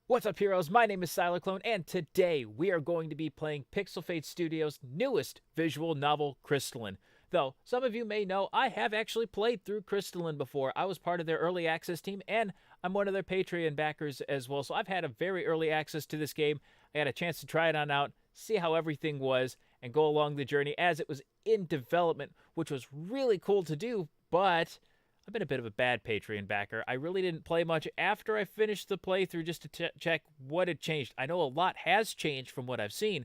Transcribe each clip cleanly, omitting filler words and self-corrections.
What's up, heroes? My name is Sylarclone, and today we are going to be playing Pixel Fate Studios' newest visual novel, Crystalline. Though, some of you may know, I have actually played through Crystalline before. I was part of their early access team, and I'm one of their Patreon backers as well, so I've had a very early access to this game. I had a chance to try it on out, see how everything was, and go along the journey as it was in development, which was really cool to do, but I've been a bit of a bad Patreon backer. I really didn't play much after I finished the playthrough just to check what had changed. I know a lot has changed from what I've seen,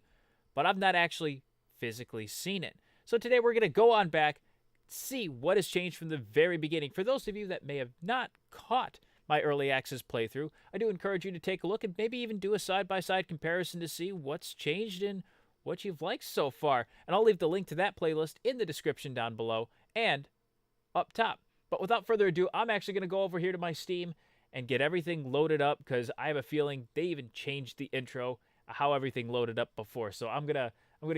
but I've not actually physically seen it. So today we're going to go on back, see what has changed from the very beginning. For those of you that may have not caught my early access playthrough, I do encourage you to take a look and maybe even do a side-by-side comparison to see what's changed and what you've liked so far. And I'll leave the link to that playlist in the description down below and up top. But without further ado, I'm actually going to go over here to my Steam and get everything loaded up because I have a feeling they even changed the intro, how everything loaded up before. So I'm gonna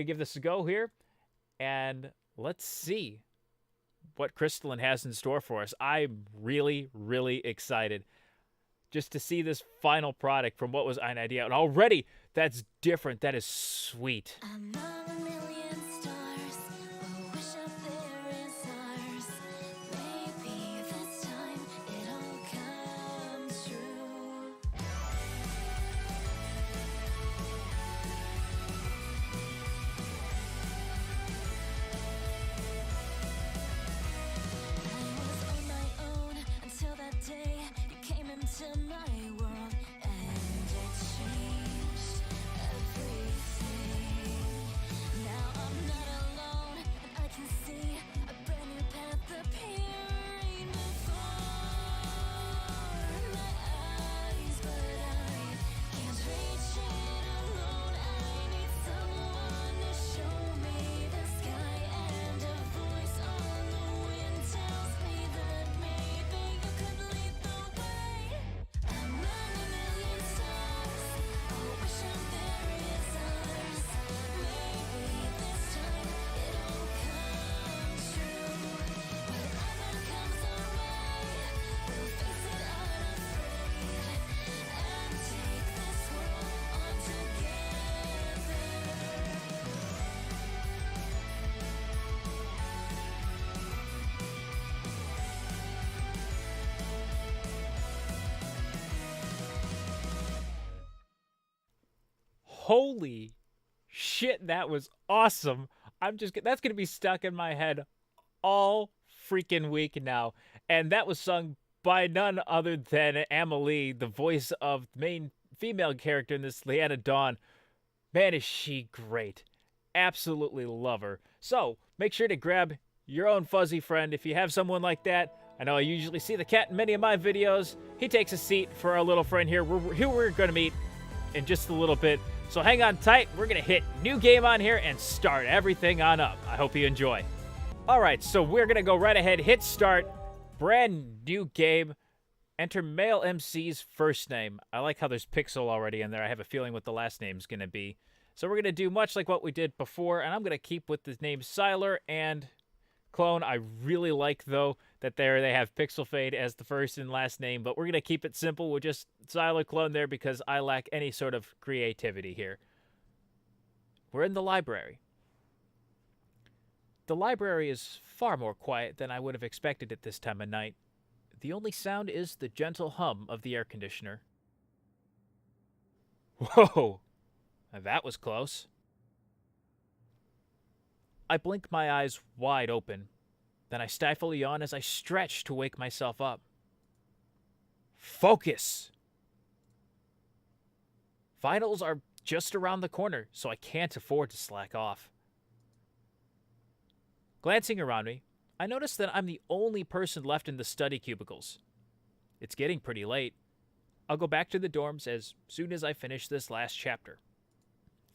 give this a go here, and let's see what Crystalline has in store for us. I'm really, really excited just to see this final product from what was an idea. And already, that's different. That is sweet. Among a million stars, a wish up there is ours. Maybe this time it'll come true. I was on my own until that day you came into my world, and it changed everything. Now I'm not alone, and I can see a brand new path appearing before my eyes, but I can't reach it alone. I need someone to show me the sky, and a voice on the wind tells me that maybe you could lead the way. Among a million stars, a wish out there is ours. Maybe this time it'll come true. Whatever comes our way, we'll face it unafraid and take this world on together. Holy shit, that was awesome. That's going to be stuck in my head all freaking week now. And that was sung by none other than Amelie, the voice of the main female character in this, Leanna Dawn. Man, is she great. Absolutely love her. So, make sure to grab your own fuzzy friend if you have someone like that. I know I usually see the cat in many of my videos. He takes a seat for our little friend here, who we're going to meet in just a little bit. So hang on tight. We're going to hit new game on here and start everything on up. I hope you enjoy. All right, so we're going to go right ahead, hit start. Brand new game. Enter male MC's first name. I like how there's Pixel already in there. I have a feeling what the last name's going to be. So we're going to do much like what we did before, and I'm going to keep with the name Sylar and Clone. I really like, though, that they have Pixel Fade as the first and last name, but we're going to keep it simple with just Sylarclone there because I lack any sort of creativity here. We're in the library. The library is far more quiet than I would have expected at this time of night. The only sound is the gentle hum of the air conditioner. Whoa! That was close. I blink my eyes wide open. Then I stifle a yawn as I stretch to wake myself up. Focus! Finals are just around the corner, so I can't afford to slack off. Glancing around me, I notice that I'm the only person left in the study cubicles. It's getting pretty late. I'll go back to the dorms as soon as I finish this last chapter.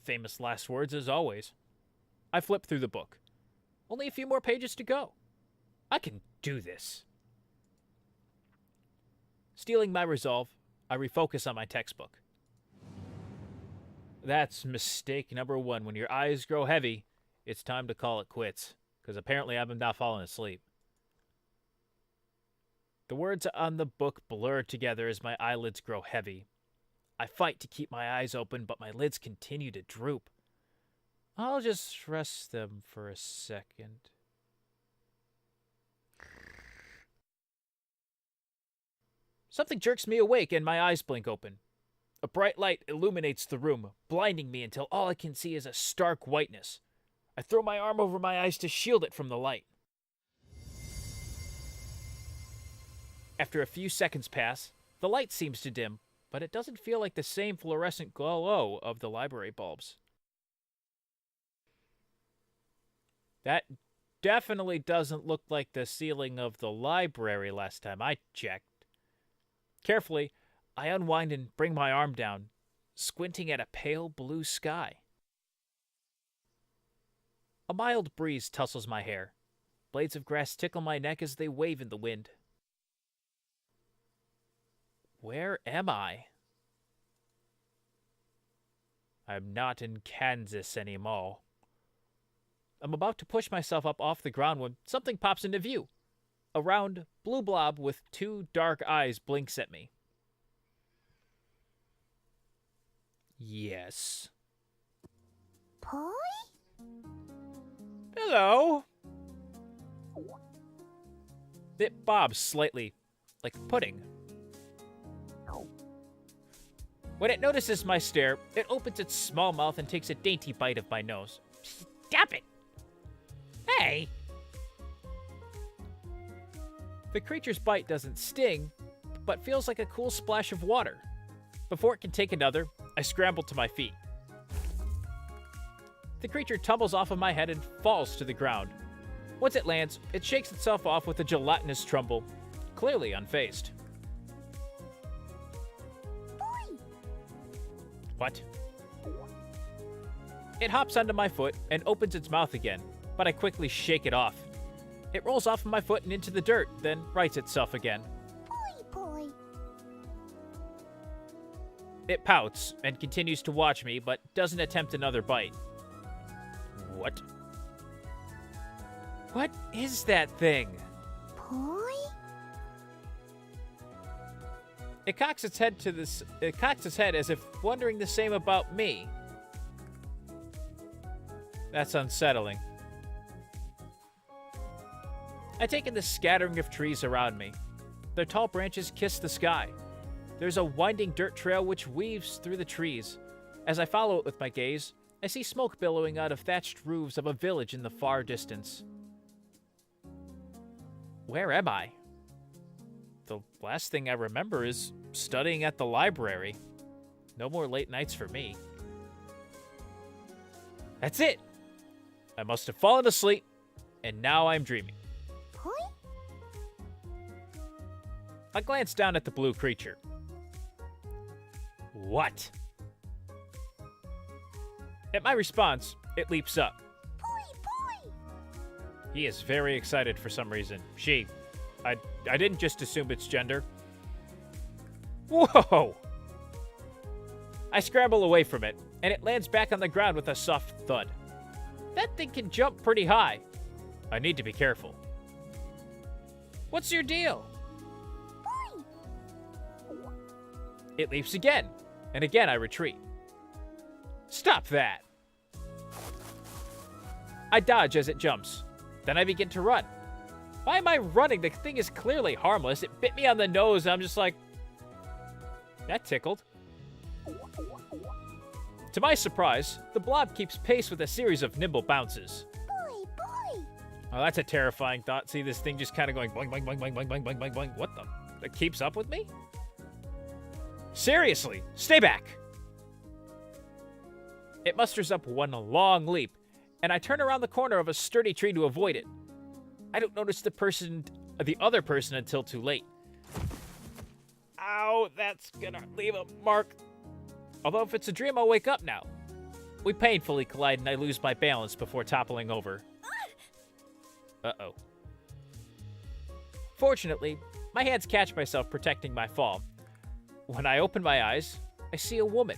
Famous last words as always. I flip through the book. Only a few more pages to go. I can do this. Stealing my resolve, I refocus on my textbook. That's mistake number one. When your eyes grow heavy, it's time to call it quits. Because apparently I've not fallen asleep. The words on the book blur together as my eyelids grow heavy. I fight to keep my eyes open, but my lids continue to droop. I'll just rest them for a second. Something jerks me awake and my eyes blink open. A bright light illuminates the room, blinding me until all I can see is a stark whiteness. I throw my arm over my eyes to shield it from the light. After a few seconds pass, the light seems to dim, but it doesn't feel like the same fluorescent glow of the library bulbs. That definitely doesn't look like the ceiling of the library last time I checked. Carefully, I unwind and bring my arm down, squinting at a pale blue sky. A mild breeze tussles my hair. Blades of grass tickle my neck as they wave in the wind. Where am I? I'm not in Kansas anymore. I'm about to push myself up off the ground when something pops into view. A round, blue blob with two dark eyes blinks at me. Yes. Poi? Hello. It bobs slightly, like pudding. When it notices my stare, it opens its small mouth and takes a dainty bite of my nose. Stop it! Hey! The creature's bite doesn't sting, but feels like a cool splash of water. Before it can take another, I scramble to my feet. The creature tumbles off of my head and falls to the ground. Once it lands, it shakes itself off with a gelatinous tremble, clearly unfazed. What? It hops onto my foot and opens its mouth again, but I quickly shake it off. It rolls off of my foot and into the dirt, then rights itself again. Poi. It pouts and continues to watch me, but doesn't attempt another bite. What? What is that thing? Poi? It cocks its head as if wondering the same about me. That's unsettling. I take in the scattering of trees around me. Their tall branches kiss the sky. There's a winding dirt trail which weaves through the trees. As I follow it with my gaze, I see smoke billowing out of thatched roofs of a village in the far distance. Where am I? The last thing I remember is studying at the library. No more late nights for me. That's it! I must have fallen asleep, and now I'm dreaming. Poi? I glance down at the blue creature. What? At my response, it leaps up. Poi! He is very excited for some reason. She. I didn't just assume its gender. Whoa! I scramble away from it, and it lands back on the ground with a soft thud. That thing can jump pretty high. I need to be careful. What's your deal? Poi! It leaps again, and again I retreat. Stop that! I dodge as it jumps. Then I begin to run. Why am I running? The thing is clearly harmless. It bit me on the nose, and I'm just like, that tickled. To my surprise, the blob keeps pace with a series of nimble bounces. Poi! Oh, that's a terrifying thought. See this thing just kind of going boing, boing, boing, boing, boing, boing, boing, boing, boing. What the? It keeps up with me? Seriously, stay back! It musters up one long leap, and I turn around the corner of a sturdy tree to avoid it. I don't notice the other person until too late. Ow, that's gonna leave a mark. Although if it's a dream, I'll wake up now. We painfully collide and I lose my balance before toppling over. Uh-oh. Fortunately, my hands catch myself protecting my fall. When I open my eyes, I see a woman.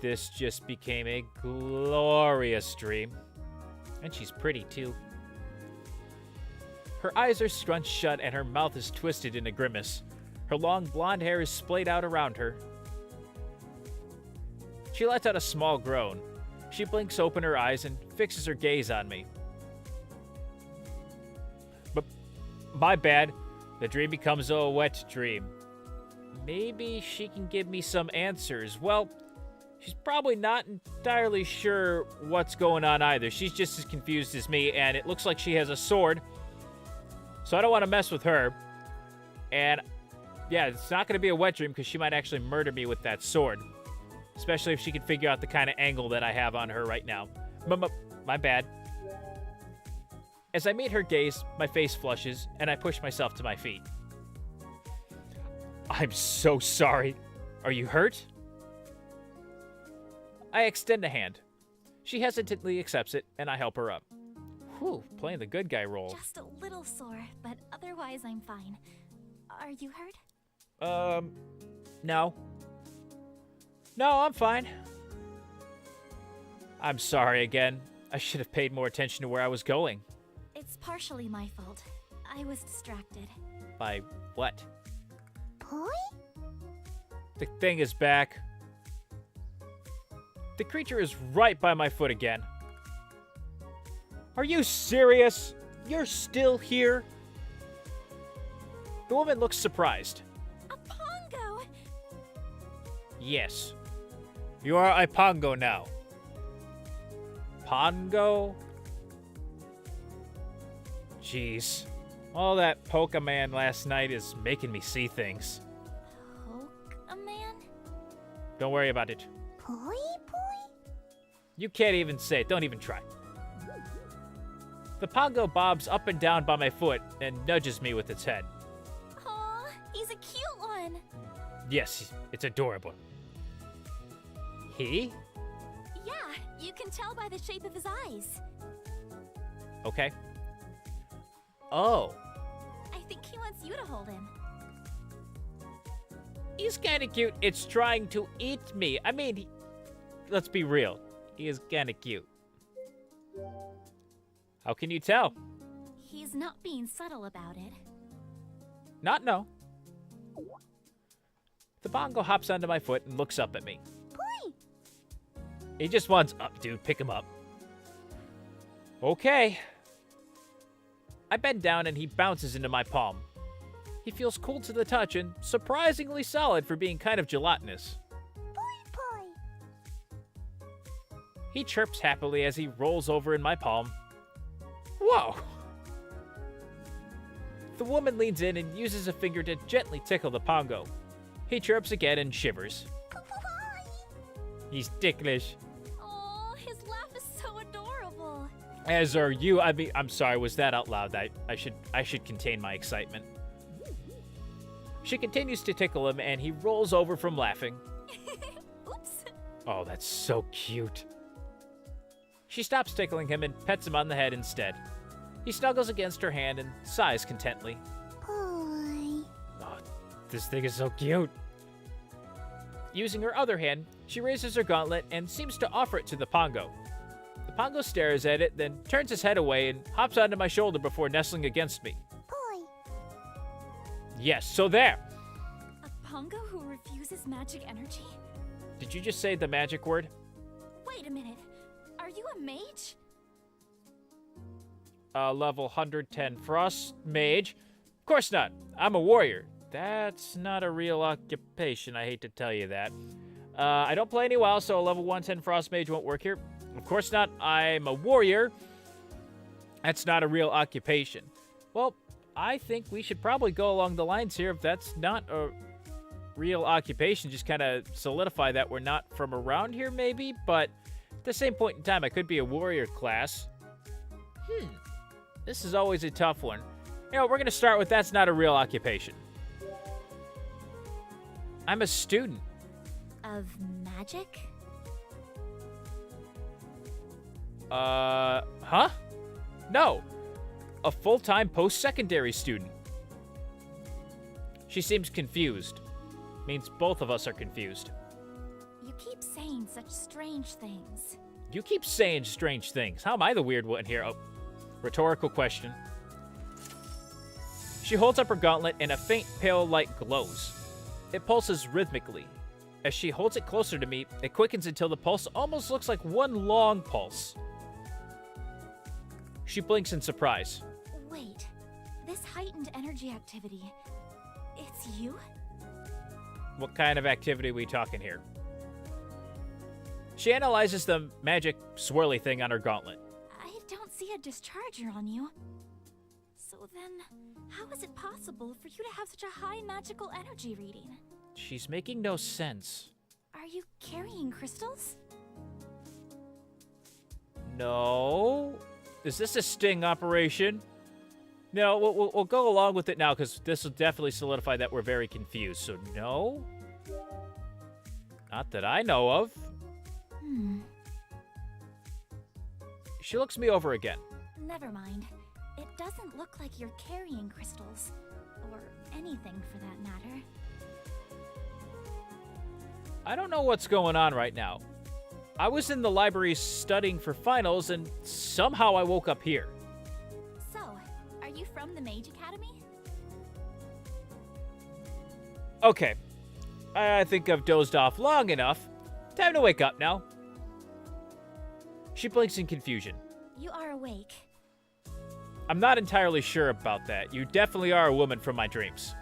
This just became a glorious dream. And she's pretty, too. Her eyes are scrunched shut and her mouth is twisted in a grimace. Her long blonde hair is splayed out around her. She lets out a small groan. She blinks open her eyes and fixes her gaze on me. But my bad. The dream becomes a wet dream. Maybe she can give me some answers. Well, she's probably not entirely sure what's going on either. She's just as confused as me, and it looks like she has a sword. So I don't want to mess with her. And yeah, it's not going to be a wet dream because she might actually murder me with that sword. Especially if she can figure out the kind of angle that I have on her right now. My bad. As I meet her gaze, my face flushes, and I push myself to my feet. I'm so sorry. Are you hurt? I extend a hand. She hesitantly accepts it, and I help her up. Whew, playing the good guy role. Just a little sore, but otherwise I'm fine. Are you hurt? No. No, I'm fine. I'm sorry again. I should have paid more attention to where I was going. It's partially my fault. I was distracted. By what? Boy? The thing is back. The creature is right by my foot again. Are you serious? You're still here? The woman looks surprised. A pongo! Yes. You are a pongo now. Pongo? Jeez. All that Pokemon last night is making me see things. Poke-a-man? Don't worry about it. Boy? You can't even say it. Don't even try. The pongo bobs up and down by my foot and nudges me with its head. Aw, he's a cute one. Yes, it's adorable. He? Yeah, you can tell by the shape of his eyes. Okay. Oh. I think he wants you to hold him. He's kind of cute. It's trying to eat me. I mean, let's be real. He is kind of cute. How can you tell? He's not being subtle about it. Not no. The bongo hops onto my foot and looks up at me. Boy! He just wants up, dude. Pick him up. Okay. I bend down and he bounces into my palm. He feels cool to the touch and surprisingly solid for being kind of gelatinous. Boy! He chirps happily as he rolls over in my palm. Whoa! The woman leans in and uses a finger to gently tickle the pongo. He chirps again and shivers. He's ticklish. Oh, his laugh is so adorable. As are you. I mean, I'm sorry, was that out loud? I should contain my excitement. She continues to tickle him and he rolls over from laughing. Oops. Oh, that's so cute. She stops tickling him and pets him on the head instead. He snuggles against her hand and sighs contently. Boy. Oh, this thing is so cute. Using her other hand, she raises her gauntlet and seems to offer it to the pongo. The pongo stares at it, then turns his head away and hops onto my shoulder before nestling against me. Boy. Yes, so there. A pongo who refuses magic energy? Did you just say the magic word? Wait a minute. Are you a mage? Level 110 Frost Mage. Of course not. I'm a warrior. That's not a real occupation. I hate to tell you that. I don't play any WoW, so a level 110 Frost Mage won't work here. Of course not. I'm a warrior. That's not a real occupation. Well, I think we should probably go along the lines here. If that's not a real occupation, just kind of solidify that we're not from around here, maybe. But at the same point in time, I could be a warrior class. This is always a tough one. You know, we're going to start with that's not a real occupation. I'm a student. Of magic? Huh? No. A full-time post-secondary student. She seems confused. Means both of us are confused. You keep saying such strange things. You keep saying strange things. How am I the weird one here? Oh, rhetorical question. She holds up her gauntlet and a faint pale light glows. It pulses rhythmically. As she holds it closer to me, it quickens until the pulse almost looks like one long pulse. She blinks in surprise. Wait, this heightened energy activity, it's you? What kind of activity are we talking here? She analyzes the magic swirly thing on her gauntlet. I don't see a discharger on you. So then, how is it possible for you to have such a high magical energy reading? She's making no sense. Are you carrying crystals? No. Is this a sting operation? No, we'll go along with it now because this will definitely solidify that we're very confused. So no. Not that I know of. She looks me over again. Never mind. It doesn't look like you're carrying crystals. Or anything for that matter. I don't know what's going on right now. I was in the library studying for finals, and somehow I woke up here. So, are you from the Mage Academy? Okay. I think I've dozed off long enough. Time to wake up now. She blinks in confusion. You are awake. I'm not entirely sure about that. You definitely are a woman from my dreams.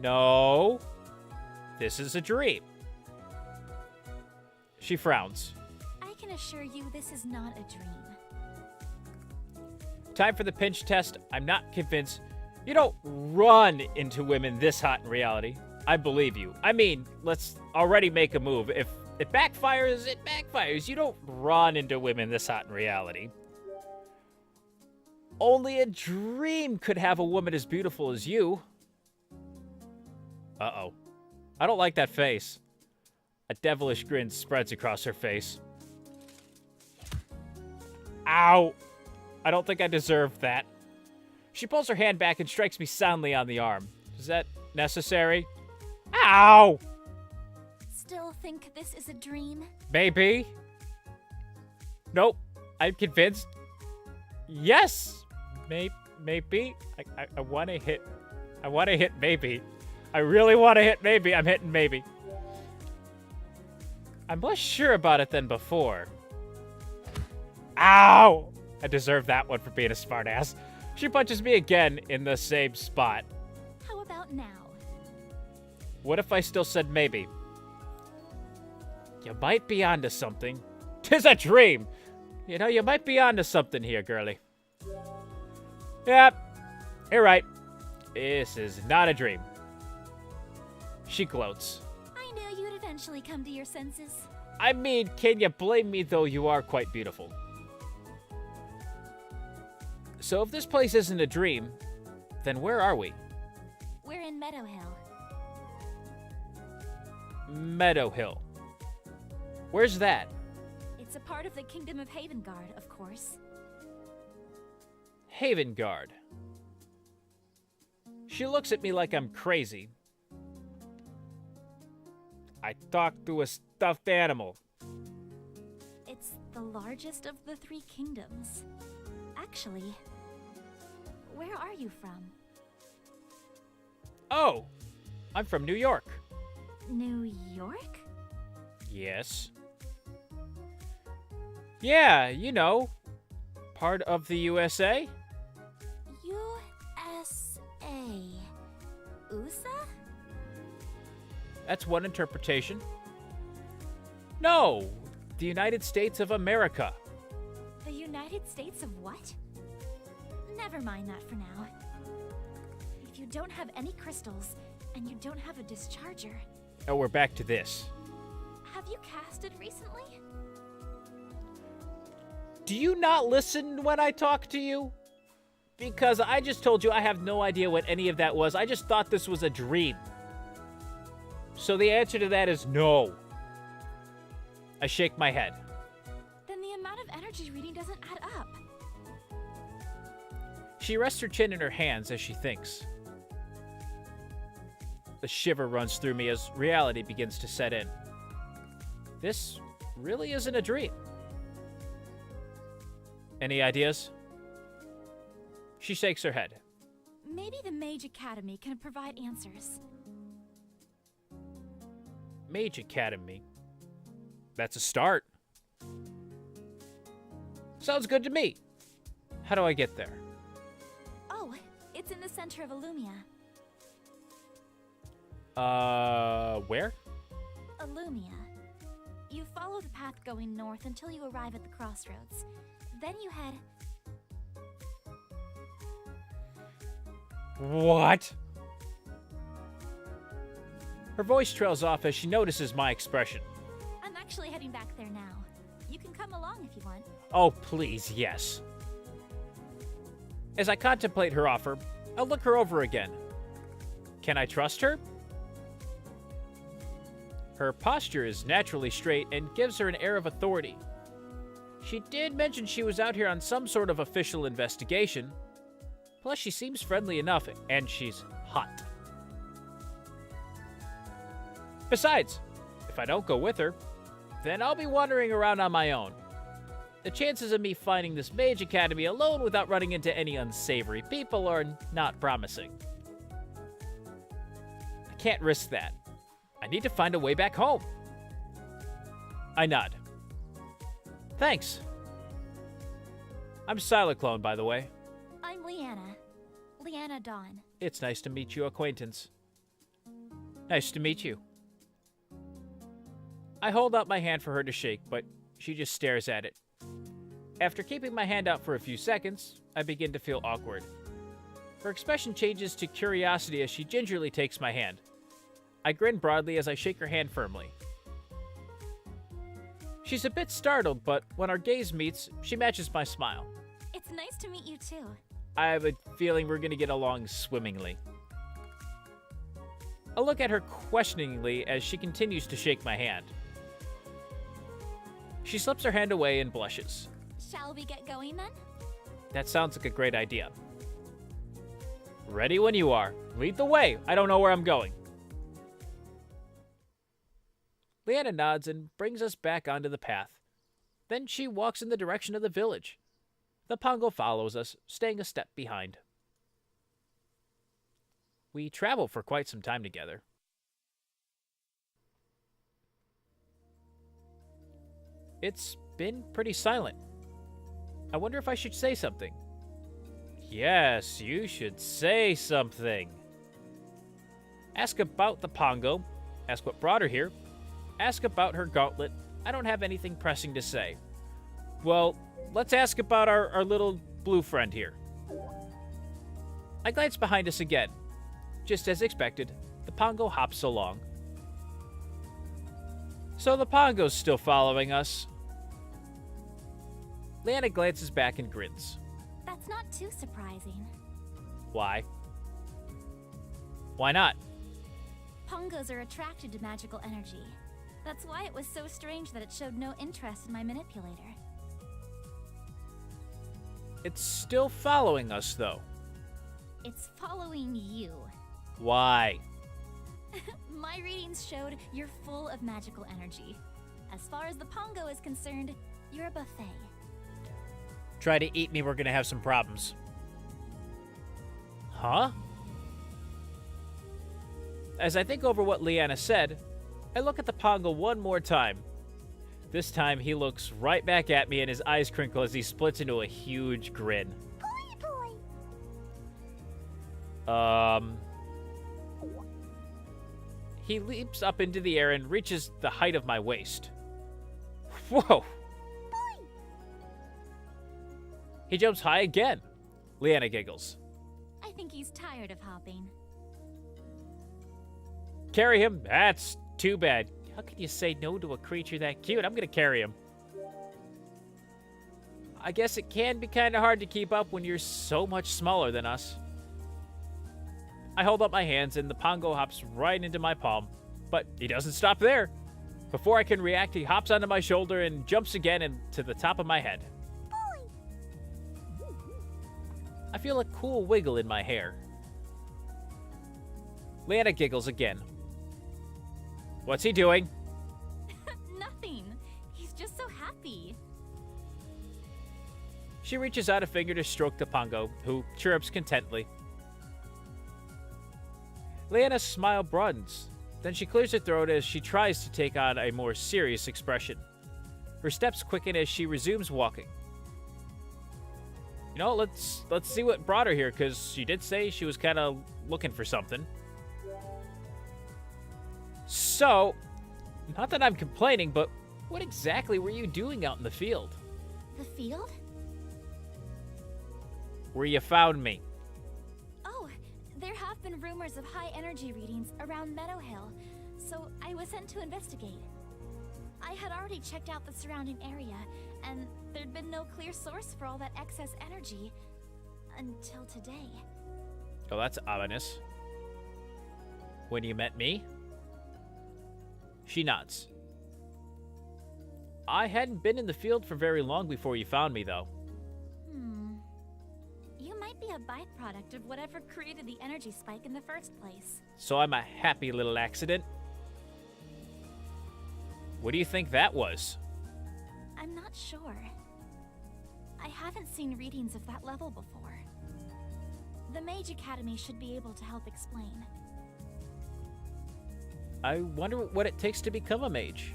No. This is a dream. She frowns. I can assure you this is not a dream. Time for the pinch test. I'm not convinced. You don't run into women this hot in reality. I believe you. I mean, let's already make a move. If it backfires, it backfires. You don't run into women this hot in reality. Only a dream could have a woman as beautiful as you. Uh-oh. I don't like that face. A devilish grin spreads across her face. Ow! I don't think I deserve that. She pulls her hand back and strikes me soundly on the arm. Is that necessary? Ow! Still think this is a dream? Maybe. Nope. I'm convinced. Yes! Maybe. I want to hit. I want to hit maybe. I really want to hit maybe. I'm hitting maybe. I'm less sure about it than before. Ow! I deserve that one for being a smartass. She punches me again in the same spot. How about now? What if I still said maybe? You might be onto something. 'Tis a dream! You know, you might be onto something here, girlie. Yep, you're right. This is not a dream. She gloats. I knew you'd eventually come to your senses. I mean, can you blame me, though you are quite beautiful? So if this place isn't a dream, then where are we? We're in Meadow Hill. Meadow Hill. Where's that? It's a part of the Kingdom of Havengard, of course. Havengard. She looks at me like I'm crazy. I talked to a stuffed animal. It's the largest of the three kingdoms. Actually, where are you from? Oh, I'm from New York. New York? Yes. Yeah, you know, part of the USA. USA. USA? That's one interpretation. No, the United States of America. The United States of what? Never mind that for now. If you don't have any crystals, and you don't have a discharger, Oh, we're back to this. have you casted recently? Do you not listen when I talk to you? Because I just told you I have no idea what any of that was. I just thought this was a dream. So the answer to that is no. I shake my head. Then the amount of energy reading doesn't add up. She rests her chin in her hands as she thinks. A shiver runs through me as reality begins to set in. This really isn't a dream. Any ideas? She shakes her head. Maybe the Mage Academy can provide answers. Mage Academy. That's a start. Sounds good to me. How do I get there? Oh, it's in the center of Illumia. Where? Illumia. You follow the path going north until you arrive at the crossroads. Then you head... What? Her voice trails off as she notices my expression. I'm actually heading back there now. You can come along if you want. Oh, please, yes. As I contemplate her offer, I'll look her over again. Can I trust her? Her posture is naturally straight and gives her an air of authority. She did mention she was out here on some sort of official investigation. Plus, she seems friendly enough, and she's hot. Besides, if I don't go with her, then I'll be wandering around on my own. The chances of me finding this Mage Academy alone without running into any unsavory people are not promising. I can't risk that. I need to find a way back home. I nod. Thanks. I'm Sylarclone, by the way. I'm Leanna. Leanna Dawn. It's nice to meet you, acquaintance. Nice to meet you. I hold out my hand for her to shake, but she just stares at it. After keeping my hand out for a few seconds, I begin to feel awkward. Her expression changes to curiosity as she gingerly takes my hand. I grin broadly as I shake her hand firmly. She's a bit startled, but when our gaze meets, she matches my smile. It's nice to meet you too. I have a feeling we're going to get along swimmingly. I look at her questioningly as she continues to shake my hand. She slips her hand away and blushes. Shall we get going then? That sounds like a great idea. Ready when you are. Lead the way. I don't know where I'm going. Leanna nods and brings us back onto the path. Then she walks in the direction of the village. The Pongo follows us, staying a step behind. We travel for quite some time together. It's been pretty silent. I wonder if I should say something. Yes, you should say something. Ask about the Pongo. Ask what brought her here. Ask about her gauntlet. I don't have anything pressing to say. Well, let's ask about our little blue friend here. I glance behind us again. Just as expected, the Pongo hops along. So the Pongo's still following us. Leanna glances back and grins. That's not too surprising. Why? Why not? Pongos are attracted to magical energy. That's why it was so strange that it showed no interest in my manipulator. It's still following us, though. It's following you. Why? My readings showed you're full of magical energy. As far as the Pongo is concerned, you're a buffet. Try to eat me, we're gonna have some problems. Huh? As I think over what Leanna said, I look at the Pongo one more time. This time, he looks right back at me and his eyes crinkle as he splits into a huge grin. He leaps up into the air and reaches the height of my waist. Whoa! He jumps high again. Leanna giggles. I think he's tired of hopping. Carry him? That's too bad. How can you say no to a creature that cute? I'm gonna carry him. I guess it can be kind of hard to keep up when you're so much smaller than us. I hold up my hands and the Pongo hops right into my palm, but he doesn't stop there. Before I can react, he hops onto my shoulder and jumps again and to the top of my head. I feel a cool wiggle in my hair. Leanna giggles again. What's he doing? Nothing. He's just so happy. She reaches out a finger to stroke the Pongo, who chirrups contently. Leanna's smile broadens. Then she clears her throat as she tries to take on a more serious expression. Her steps quicken as she resumes walking. You know, let's see what brought her here, because she did say she was kind of looking for something. So, not that I'm complaining, but what exactly were you doing out in the field? The field? Where you found me. Oh, there have been rumors of high energy readings around Meadow Hill, so I was sent to investigate. I had already checked out the surrounding area, and there'd been no clear source for all that excess energy until today. Oh, that's ominous. When you met me? She nods. I hadn't been in the field for very long before you found me, though. You might be a byproduct of whatever created the energy spike in the first place. So I'm a happy little accident? What do you think that was? I'm not sure. I haven't seen readings of that level before. The Mage Academy should be able to help explain. I wonder what it takes to become a mage.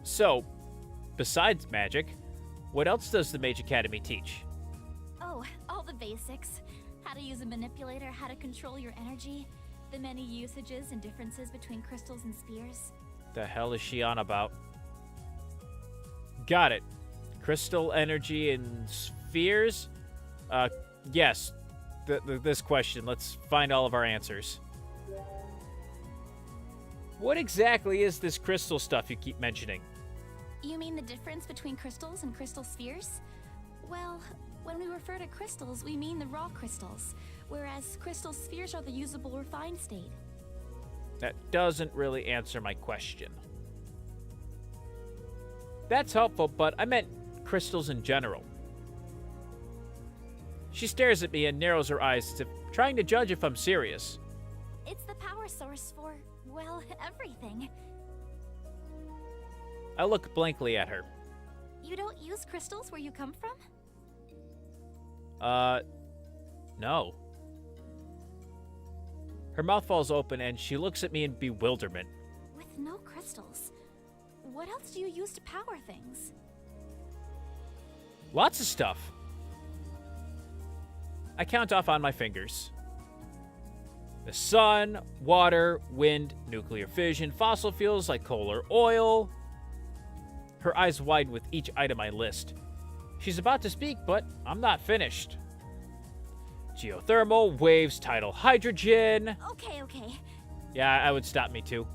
So, besides magic, what else does the Mage Academy teach? Oh, all the basics. How to use a manipulator, how to control your energy, the many usages and differences between crystals and spheres. The hell is she on about? Got it. Crystal energy and spheres? Yes. This question. Let's find all of our answers. What exactly is this crystal stuff you keep mentioning? You mean the difference between crystals and crystal spheres? Well, when we refer to crystals, we mean the raw crystals, whereas crystal spheres are the usable refined state. That doesn't really answer my question. That's helpful, but I meant crystals in general. She stares at me and narrows her eyes as if trying to judge if I'm serious. It's the power source for, well, everything. I look blankly at her. You don't use crystals where you come from? No. Her mouth falls open and she looks at me in bewilderment. With no crystals, what else do you use to power things? Lots of stuff. I count off on my fingers. The sun, water, wind, nuclear fission, fossil fuels like coal or oil. Her eyes widen with each item I list. She's about to speak, but I'm not finished. Geothermal, waves, tidal hydrogen. Okay. Yeah, I would stop me too.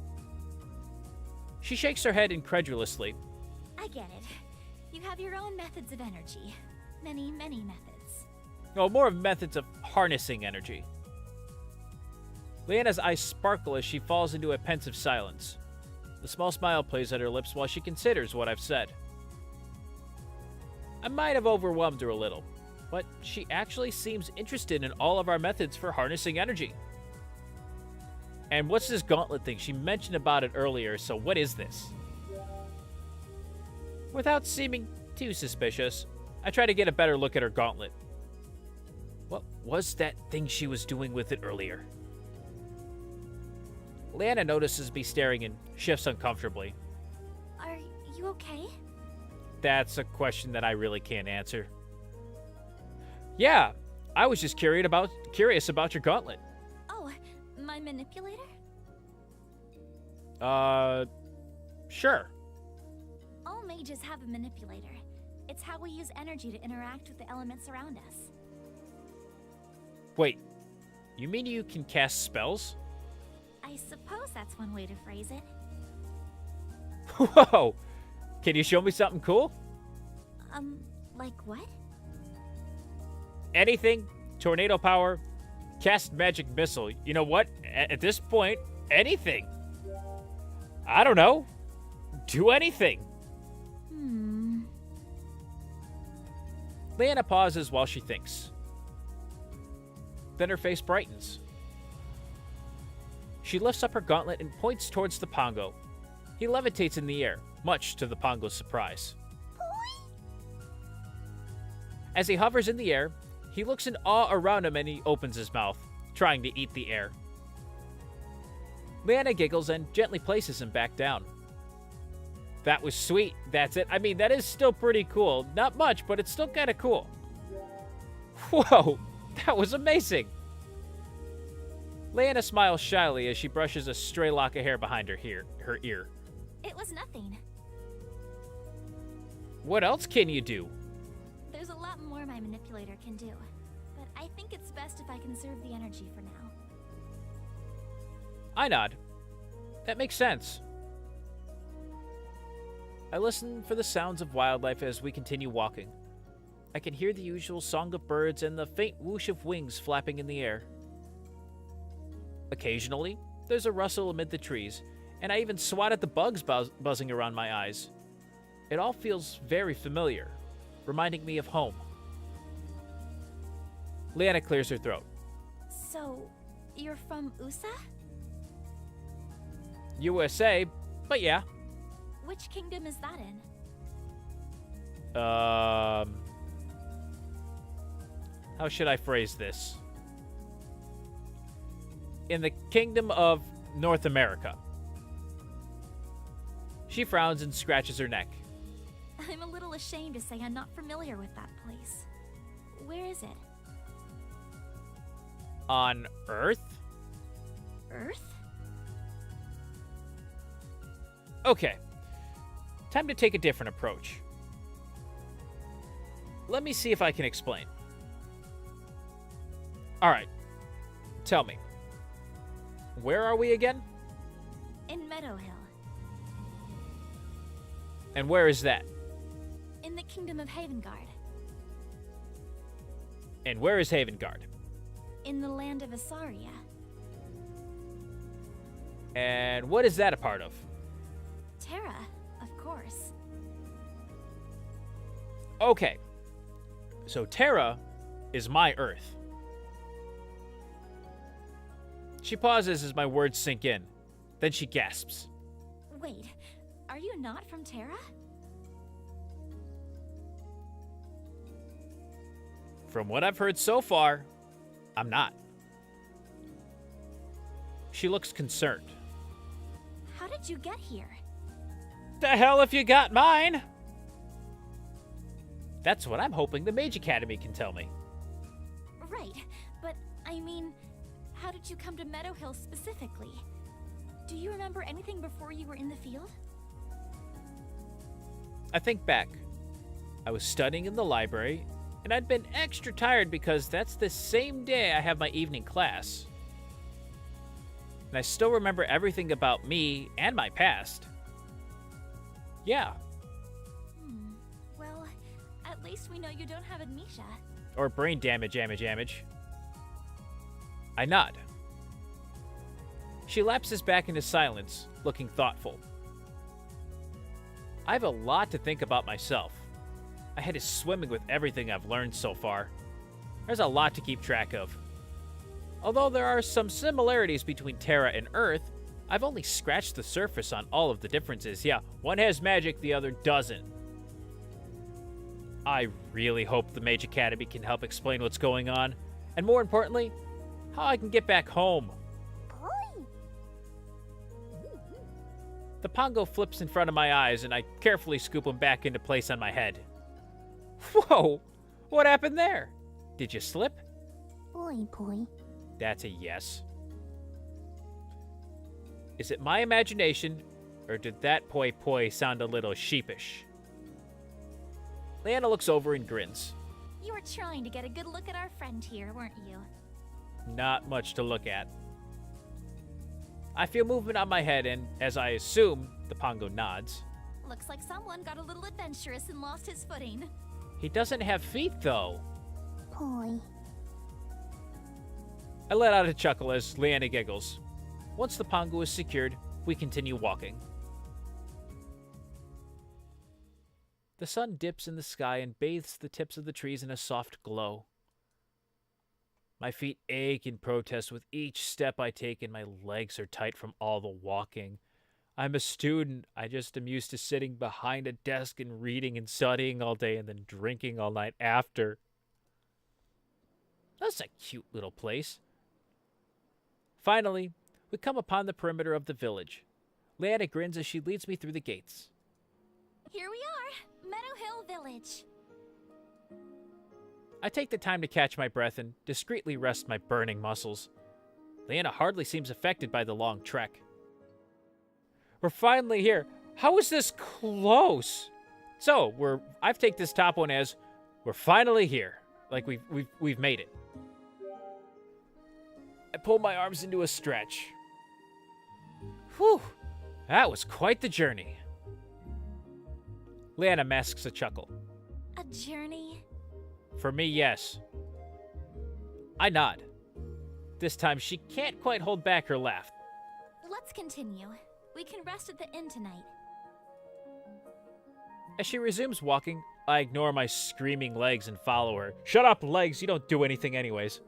She shakes her head incredulously. I get it. You have your own methods of energy. Many methods. No, more of methods of harnessing energy. Leanna's eyes sparkle as she falls into a pensive silence. The small smile plays at her lips while she considers what I've said. I might have overwhelmed her a little, but she actually seems interested in all of our methods for harnessing energy. And what's this gauntlet thing? She mentioned about it earlier, so what is this? Without seeming too suspicious, I try to get a better look at her gauntlet. What was that thing she was doing with it earlier? Leanna notices me staring and shifts uncomfortably. Are you okay? That's a question that I really can't answer. Yeah, I was just curious about your gauntlet. Oh, my manipulator? Sure. All mages have a manipulator. It's how we use energy to interact with the elements around us. Wait, you mean you can cast spells? I suppose that's one way to phrase it. Whoa! Can you show me something cool? Like what? Anything. Tornado power. Cast magic missile. You know what? At this point, anything. I don't know. Do anything. Leanna pauses while she thinks. Then her face brightens. She lifts up her gauntlet and points towards the Pongo. He levitates in the air, much to the Pongo's surprise. As he hovers in the air, he looks in awe around him and he opens his mouth, trying to eat the air. Leanna giggles and gently places him back down. That was sweet. That's it. I mean, that is still pretty cool. Not much, but it's still kind of cool. Whoa, that was amazing. Leanna smiles shyly as she brushes a stray lock of hair behind her ear. It was nothing. What else can you do? There's a lot more my manipulator can do, but I think it's best if I conserve the energy for now. I nod. That makes sense. I listen for the sounds of wildlife as we continue walking. I can hear the usual song of birds and the faint whoosh of wings flapping in the air. Occasionally, there's a rustle amid the trees, and I even swat at the bugs buzzing around my eyes. It all feels very familiar, reminding me of home. Leanna clears her throat. So, you're from USA? USA, but yeah. Which kingdom is that in? How should I phrase this? In the Kingdom of North America. She frowns and scratches her neck. I'm a little ashamed to say I'm not familiar with that place. Where is it? On Earth? Earth? Okay. Time to take a different approach. Let me see if I can explain. Alright. Tell me. Where are we again? In Meadow Hill. And where is that? In the kingdom of Havengard. And where is Havengard? In the land of Asaria. And what is that a part of? Terra, of course. Okay. So Terra is my Earth. She pauses as my words sink in. Then she gasps. Wait, are you not from Terra? From what I've heard so far, I'm not. She looks concerned. How did you get here? The hell if you got mine? That's what I'm hoping the Mage Academy can tell me. Right, but I mean, how did you come to Meadow Hill specifically? Do you remember anything before you were in the field? I think back. I was studying in the library, and I'd been extra tired because that's the same day I have my evening class. And I still remember everything about me and my past. Yeah. Well, at least we know you don't have amnesia. Or brain damage. I nod. She lapses back into silence, looking thoughtful. I have a lot to think about myself. My head is swimming with everything I've learned so far. There's a lot to keep track of. Although there are some similarities between Terra and Earth, I've only scratched the surface on all of the differences. Yeah, one has magic, the other doesn't. I really hope the Mage Academy can help explain what's going on, and more importantly, how I can get back home. The Pongo flips in front of my eyes, and I carefully scoop him back into place on my head. Whoa! What happened there? Did you slip? Boy. That's a yes. Is it my imagination, or did that poi sound a little sheepish? Leanna looks over and grins. You were trying to get a good look at our friend here, weren't you? Not much to look at. I feel movement on my head, and as I assume, the Pongo nods. Looks like someone got a little adventurous and lost his footing. He doesn't have feet, though. Boy. I let out a chuckle as Leanna giggles. Once the Pongo is secured, we continue walking. The sun dips in the sky and bathes the tips of the trees in a soft glow. My feet ache in protest with each step I take, and my legs are tight from all the walking. I'm a student. I just am used to sitting behind a desk and reading and studying all day and then drinking all night after. That's a cute little place. Finally, we come upon the perimeter of the village. Leanna grins as she leads me through the gates. Here we are, Meadow Hill Village. I take the time to catch my breath and discreetly rest my burning muscles. Leanna hardly seems affected by the long trek. We're finally here. How is this close? So, I've taken this top one as we're finally here. Like we've made it. I pull my arms into a stretch. Whew, that was quite the journey. Leanna masks a chuckle. A journey? For me, yes. I nod. This time she can't quite hold back her laugh. Let's continue. We can rest at the inn tonight. As she resumes walking, I ignore my screaming legs and follow her. Shut up, legs, you don't do anything anyways.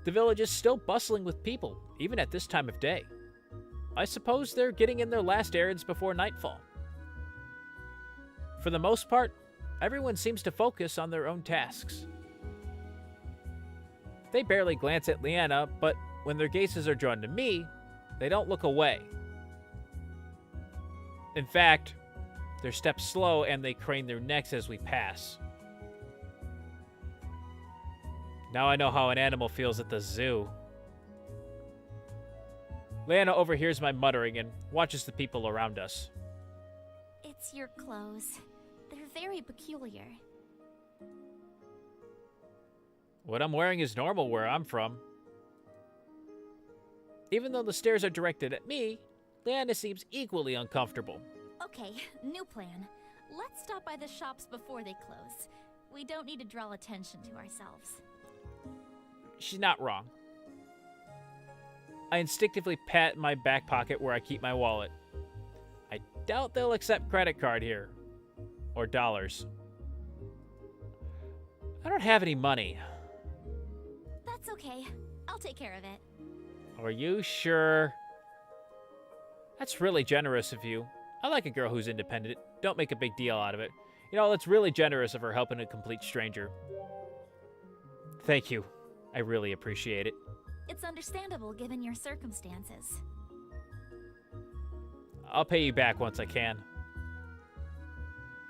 The village is still bustling with people, even at this time of day. I suppose they're getting in their last errands before nightfall. For the most part, everyone seems to focus on their own tasks. They barely glance at Leanna, but when their gazes are drawn to me, they don't look away. In fact, their steps slow and they crane their necks as we pass. Now I know how an animal feels at the zoo. Leanna overhears my muttering and watches the people around us. It's your clothes. They're very peculiar. What I'm wearing is normal where I'm from. Even though the stares are directed at me, Leanna seems equally uncomfortable. Okay, new plan. Let's stop by the shops before they close. We don't need to draw attention to ourselves. She's not wrong. I instinctively pat my back pocket where I keep my wallet. I doubt they'll accept credit card here. Or dollars. I don't have any money. That's okay. I'll take care of it. Are you sure? That's really generous of you. I like a girl who's independent. Don't make a big deal out of it. You know, that's really generous of her helping a complete stranger. Thank you. I really appreciate it. It's understandable given your circumstances. I'll pay you back once I can.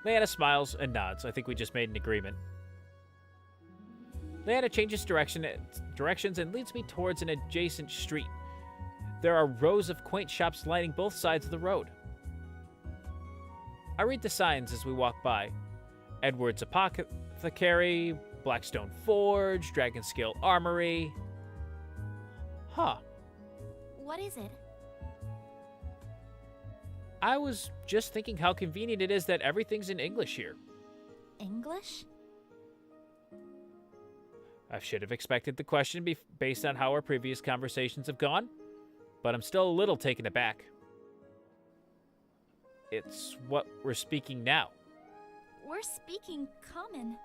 Leanna smiles and nods. I think we just made an agreement. Leanna changes directions and leads me towards an adjacent street. There are rows of quaint shops lining both sides of the road. I read the signs as we walk by. Edward's Apothecary, Blackstone Forge, Dragonscale Armory. Huh. What is it? I was just thinking how convenient it is that everything's in English here. English? I should have expected the question based on how our previous conversations have gone, but I'm still a little taken aback. It's what we're speaking now. We're speaking common.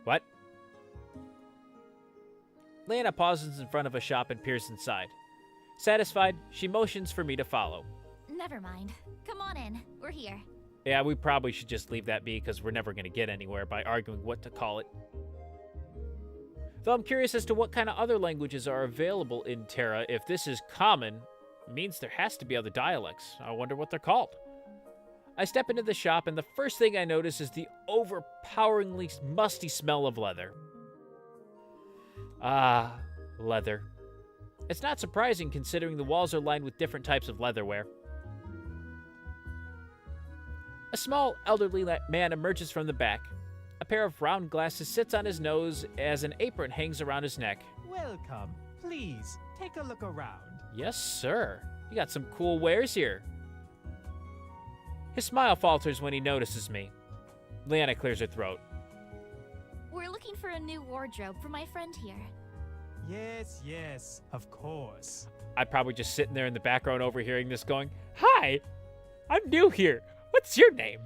What? Leanna pauses in front of a shop and peers inside. Satisfied, she motions for me to follow. Never mind. Come on in. We're here. Yeah, we probably should just leave that be because we're never going to get anywhere by arguing what to call it. Though I'm curious as to what kind of other languages are available in Terra. If this is common, it means there has to be other dialects. I wonder what they're called. I step into the shop and the first thing I notice is the overpoweringly musty smell of leather. Ah, leather. It's not surprising considering the walls are lined with different types of leatherware. A small, elderly man emerges from the back. A pair of round glasses sits on his nose as an apron hangs around his neck. Welcome. Please, take a look around. Yes, sir. You got some cool wares here. His smile falters when he notices me. Leanna clears her throat. We're looking for a new wardrobe for my friend here. Yes, of course. I'm probably just sitting there in the background overhearing this going, "Hi, I'm new here. What's your name?"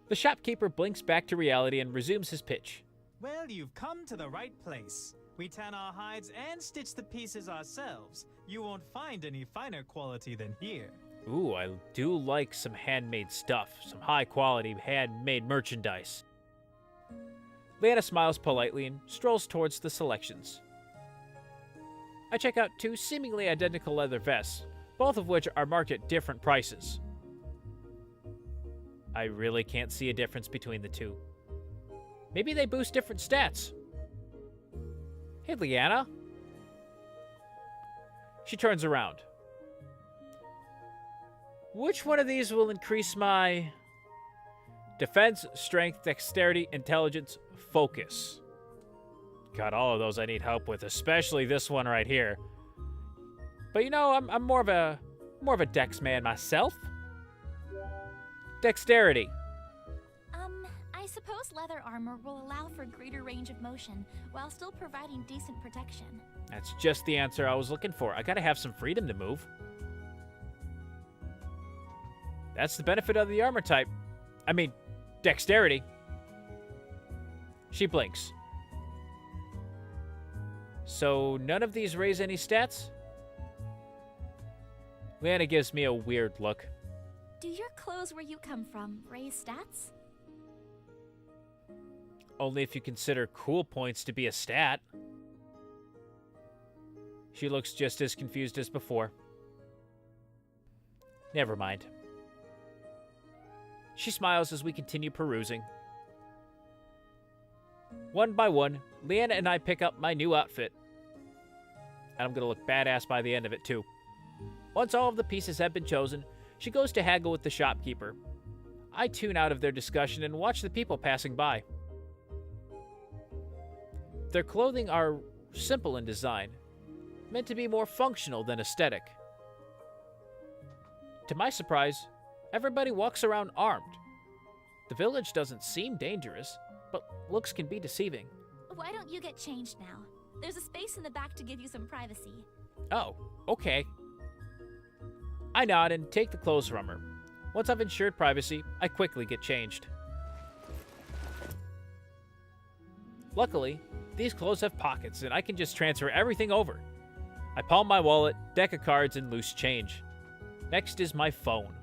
The shopkeeper blinks back to reality and resumes his pitch. Well, you've come to the right place. We tan our hides and stitch the pieces ourselves. You won't find any finer quality than here. Ooh, I do like some handmade stuff, some high-quality handmade merchandise. Leanna smiles politely and strolls towards the selections. I check out 2 seemingly identical leather vests, both of which are marked at different prices. I really can't see a difference between the 2. Maybe they boost different stats. Hey, Leanna. She turns around. Which one of these will increase my defense, strength, dexterity, intelligence, focus? God, all of those I need help with, especially this one right here. But you know, I'm more of a dex man myself. Dexterity. I suppose leather armor will allow for greater range of motion while still providing decent protection. That's just the answer I was looking for. I gotta have some freedom to move. That's the benefit of the armor type. I mean, dexterity. She blinks. So none of these raise any stats? Leanna gives me a weird look. Do your clothes where you come from raise stats? Only if you consider cool points to be a stat. She looks just as confused as before. Never mind. She smiles as we continue perusing. One by one, Leanna and I pick up my new outfit. And I'm gonna look badass by the end of it, too. Once all of the pieces have been chosen, she goes to haggle with the shopkeeper. I tune out of their discussion and watch the people passing by. Their clothing are simple in design, meant to be more functional than aesthetic. To my surprise, everybody walks around armed. The village doesn't seem dangerous, but looks can be deceiving. Why don't you get changed now? There's a space in the back to give you some privacy. Oh, okay. I nod and take the clothes from her. Once I've ensured privacy, I quickly get changed. Luckily, these clothes have pockets and I can just transfer everything over. I palm my wallet, deck of cards, and loose change. Next is my phone.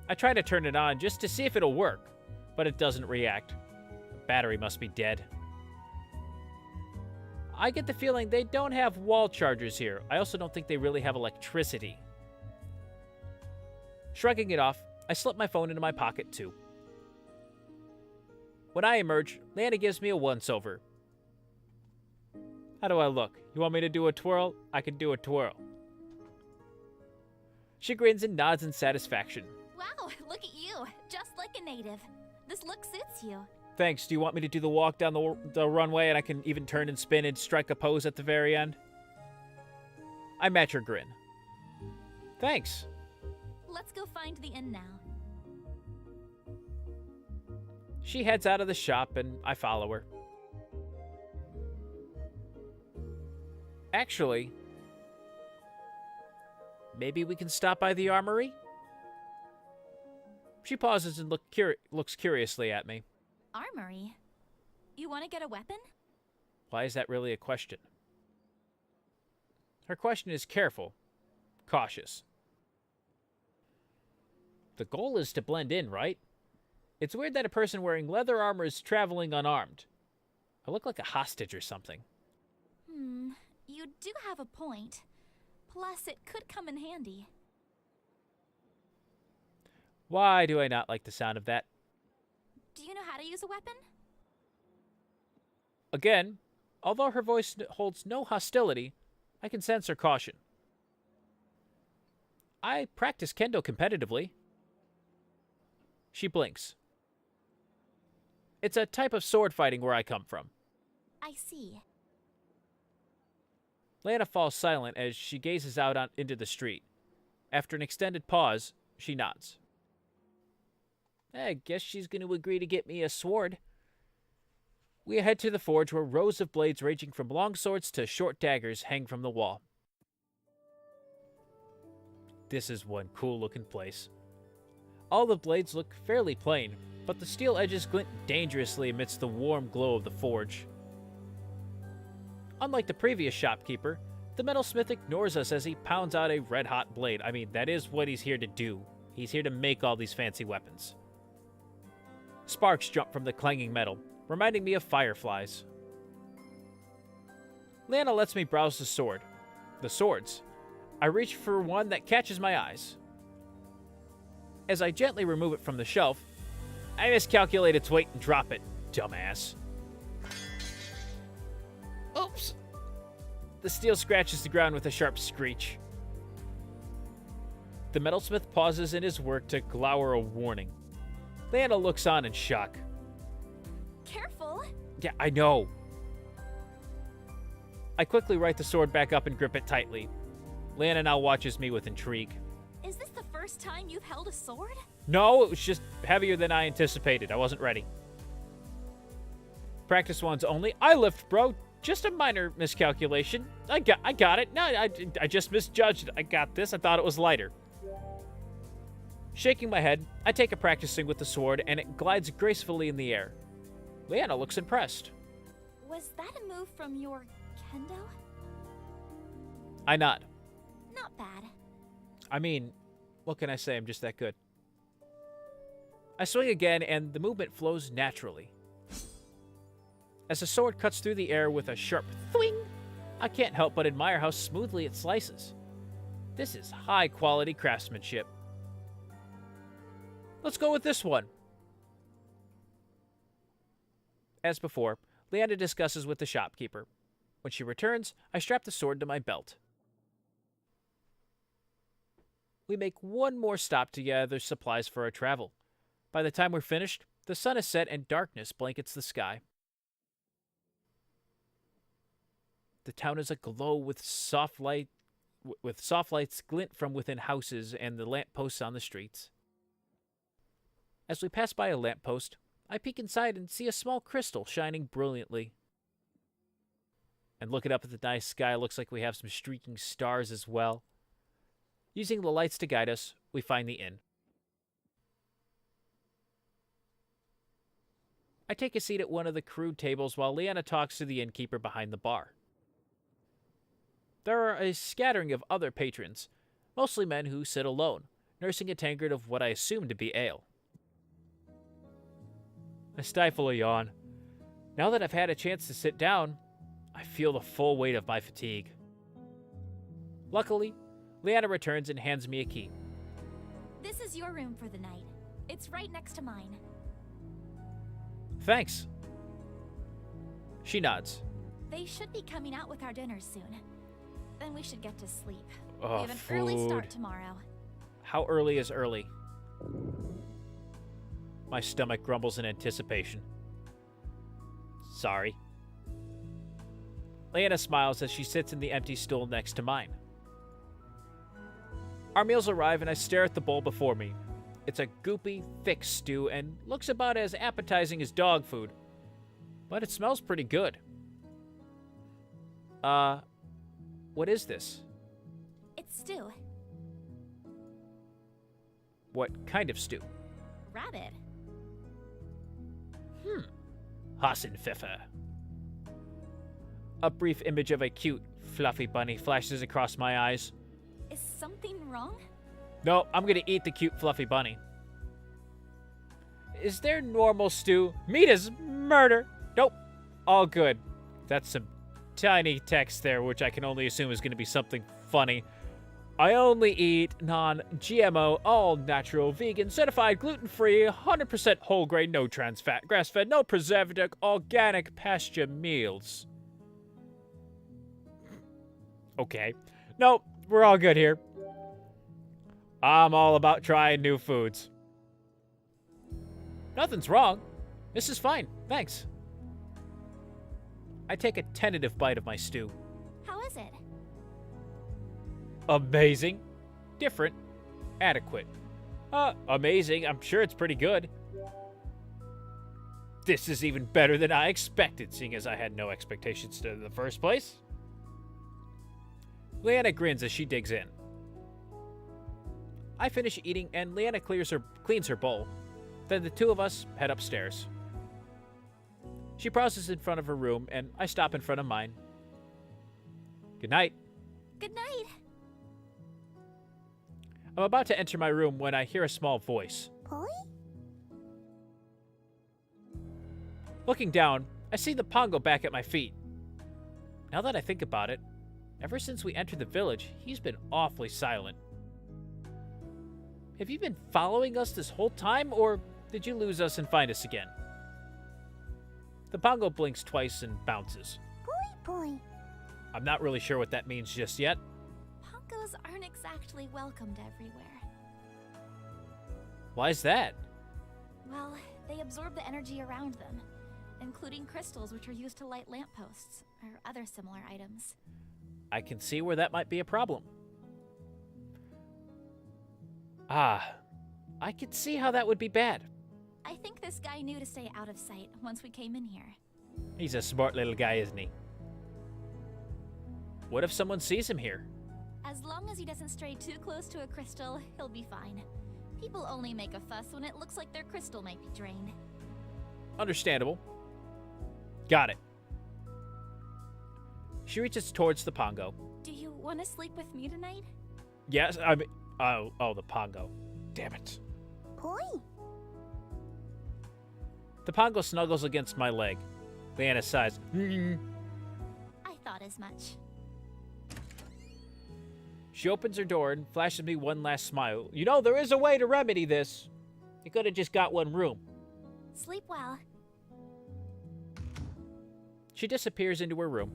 I try to turn it on just to see if it'll work, but it doesn't react. The battery must be dead. I get the feeling they don't have wall chargers here. I also don't think they really have electricity. Shrugging it off, I slip my phone into my pocket too. When I emerge, Leanna gives me a once-over. How do I look? You want me to do a twirl? I can do a twirl. She grins and nods in satisfaction. Wow, look at you, just like a native. This look suits you. Thanks. Do you want me to do the walk down the runway and I can even turn and spin and strike a pose at the very end? I match her grin. Thanks. Let's go find the inn now. She heads out of the shop and I follow her. Actually, maybe we can stop by the armory? She pauses and looks curiously at me. Armory? You want to get a weapon? Why is that really a question? Her question is careful, cautious. The goal is to blend in, right? It's weird that a person wearing leather armor is traveling unarmed. I look like a hostage or something. You do have a point. Plus, it could come in handy. Why do I not like the sound of that? Do you know how to use a weapon? Again, although her voice holds no hostility, I can sense her caution. I practice kendo competitively. She blinks. It's a type of sword fighting where I come from. I see. Lana falls silent as she gazes out into the street. After an extended pause, she nods. I guess she's going to agree to get me a sword. We head to the forge where rows of blades ranging from long swords to short daggers hang from the wall. This is one cool-looking place. All the blades look fairly plain, but the steel edges glint dangerously amidst the warm glow of the forge. Unlike the previous shopkeeper, the metalsmith ignores us as he pounds out a red-hot blade. I mean, that is what he's here to do. He's here to make all these fancy weapons. Sparks jump from the clanging metal. reminding me of fireflies. Leanna lets me browse the swords. I reach for one that catches my eyes. As I gently remove it from the shelf, I miscalculate its weight and drop it, dumbass. Oops. The steel scratches the ground with a sharp screech. The metalsmith pauses in his work to glower a warning. Leanna looks on in shock. Careful. Yeah, I know. I quickly right the sword back up and grip it tightly. Leanna now watches me with intrigue. Is this the first time you've held a sword? No, it was just heavier than I anticipated. I wasn't ready. Practice ones only. I lift, bro. Just a minor miscalculation. I got it. No, I just misjudged. I got this. I thought it was lighter. Shaking my head, I take a practice swing with the sword, and it glides gracefully in the air. Leanna looks impressed. Was that a move from your kendo? I nod. Not bad. I mean, what can I say? I'm just that good. I swing again, and the movement flows naturally. As the sword cuts through the air with a sharp thwing, I can't help but admire how smoothly it slices. This is high-quality craftsmanship. Let's go with this one. As before, Leanna discusses with the shopkeeper. When she returns, I strap the sword to my belt. We make one more stop to gather supplies for our travel. By the time we're finished, the sun is set and darkness blankets the sky. The town is aglow with soft lights glint from within houses and the lampposts on the streets. As we pass by a lamppost, I peek inside and see a small crystal shining brilliantly. And looking up at the nice sky, looks like we have some streaking stars as well. Using the lights to guide us, we find the inn. I take a seat at one of the crude tables while Leanna talks to the innkeeper behind the bar. There are a scattering of other patrons, mostly men who sit alone, nursing a tankard of what I assume to be ale. I stifle a yawn. Now that I've had a chance to sit down, I feel the full weight of my fatigue. Luckily, Leanna returns and hands me a key. This is your room for the night. It's right next to mine. Thanks. She nods. They should be coming out with our dinner soon. Then we should get to sleep. Oh, We have an early start food. tomorrow. How early is early? My stomach grumbles in anticipation. Sorry. Leanna smiles as she sits in the empty stool next to mine. Our meals arrive and I stare at the bowl before me. It's a goopy, thick stew and looks about as appetizing as dog food. But it smells pretty good. What is this? It's stew. What kind of stew? Rabbit. Hassenpfeffer. A brief image of a cute, fluffy bunny flashes across my eyes. Is something wrong? No, I'm gonna eat the cute, fluffy bunny. Is there normal stew? Meat is murder! Nope. All good. That's some tiny text there, which I can only assume is gonna be something funny. I only eat non-GMO, all-natural, vegan, certified, gluten-free, 100% whole grain, no trans fat, grass-fed, no preservative, organic pasture meals. Okay. Nope, we're all good here. I'm all about trying new foods. Nothing's wrong. This is fine, thanks. I take a tentative bite of my stew. How is it? Amazing. Different. Adequate. Amazing. I'm sure it's pretty good. This is even better than I expected, seeing as I had no expectations in the first place. Leanna grins as she digs in. I finish eating and Leanna cleans her bowl. Then the two of us head upstairs. She pauses in front of her room and I stop in front of mine. Good night. Good night. I'm about to enter my room when I hear a small voice. Polly? Looking down, I see the Pongo back at my feet. Now that I think about it, ever since we entered the village, he's been awfully silent. Have you been following us this whole time, or did you lose us and find us again? The Pongo blinks twice and bounces. Boy. I'm not really sure what that means just yet. Pongos aren't exactly welcomed everywhere. Why is that? Well, they absorb the energy around them, including crystals which are used to light lampposts or other similar items. I can see where that might be a problem. I could see how that would be bad. I think this guy knew to stay out of sight once we came in here. He's a smart little guy, isn't he? What if someone sees him here? As long as he doesn't stray too close to a crystal, he'll be fine. People only make a fuss when it looks like their crystal might be drained. Understandable. Got it. She reaches towards the Pongo. Do you want to sleep with me tonight? Yes, I mean... Oh, the Pongo. Damn it. Boy. The Pongo snuggles against my leg. Leanna sighs. I thought as much. She opens her door and flashes me one last smile. You know, there is a way to remedy this. You could have just got one room. Sleep well. She disappears into her room.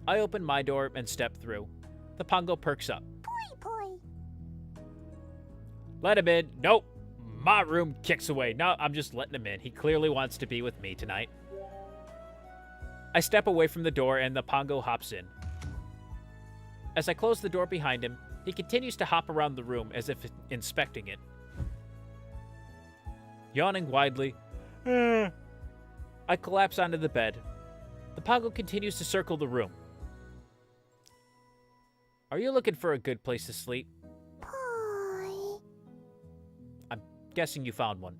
I open my door and step through. The Pongo perks up. Boy. Let him in. Nope. My room kicks away. No, I'm just letting him in. He clearly wants to be with me tonight. I step away from the door and the Pongo hops in. As I close the door behind him, he continues to hop around the room as if inspecting it. Yawning widely, I collapse onto the bed. The Pongo continues to circle the room. Are you looking for a good place to sleep? Boy. I'm guessing you found one.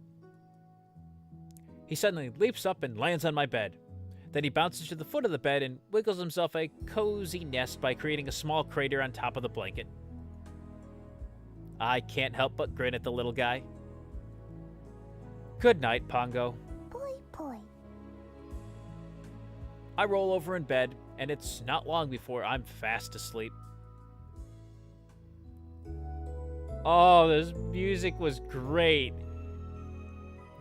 He suddenly leaps up and lands on my bed. Then he bounces to the foot of the bed and wiggles himself a cozy nest by creating a small crater on top of the blanket. I can't help but grin at the little guy. Good night, Pongo. Boy. I roll over in bed, and it's not long before I'm fast asleep. Oh, this music was great.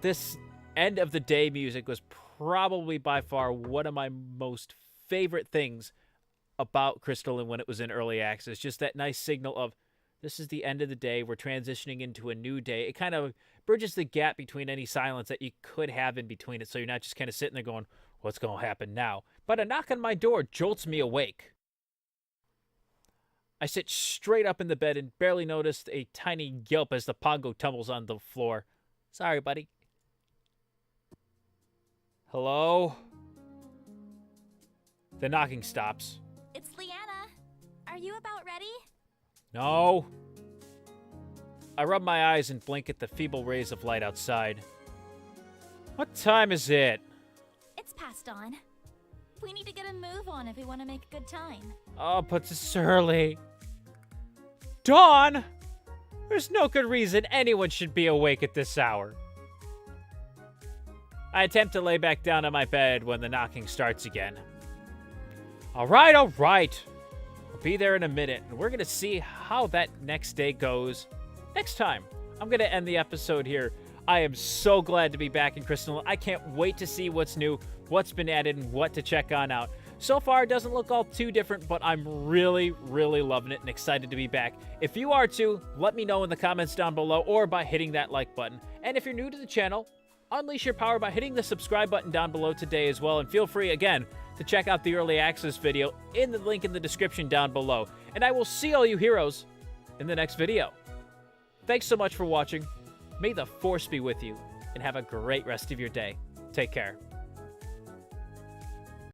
This end of the day music was probably by far one of my most favorite things about Crystalline when it was in early access. Just that nice signal of, this is the end of the day, we're transitioning into a new day. It kind of bridges the gap between any silence that you could have in between it, so you're not just kind of sitting there going, what's going to happen now? But a knock on my door jolts me awake. I sit straight up in the bed and barely noticed a tiny yelp as the Pongo tumbles on the floor. Sorry, buddy. Hello? The knocking stops. It's Leanna. Are you about ready? No. I rub my eyes and blink at the feeble rays of light outside. What time is it? It's past dawn. We need to get a move on if we want to make a good time. Oh, but it's early. Dawn? There's no good reason anyone should be awake at this hour. I attempt to lay back down on my bed when the knocking starts again. All right. I'll be there in a minute, and we're going to see how that next day goes. Next time, I'm going to end the episode here. I am so glad to be back in Crystalline. I can't wait to see what's new, what's been added, and what to check on out. So far, it doesn't look all too different, but I'm really, really loving it and excited to be back. If you are too, let me know in the comments down below or by hitting that like button. And if you're new to the channel, unleash your power by hitting the subscribe button down below today as well. And feel free, again, to check out the early access video in the link in the description down below. And I will see all you heroes in the next video. Thanks so much for watching. May the Force be with you, and have a great rest of your day. Take care.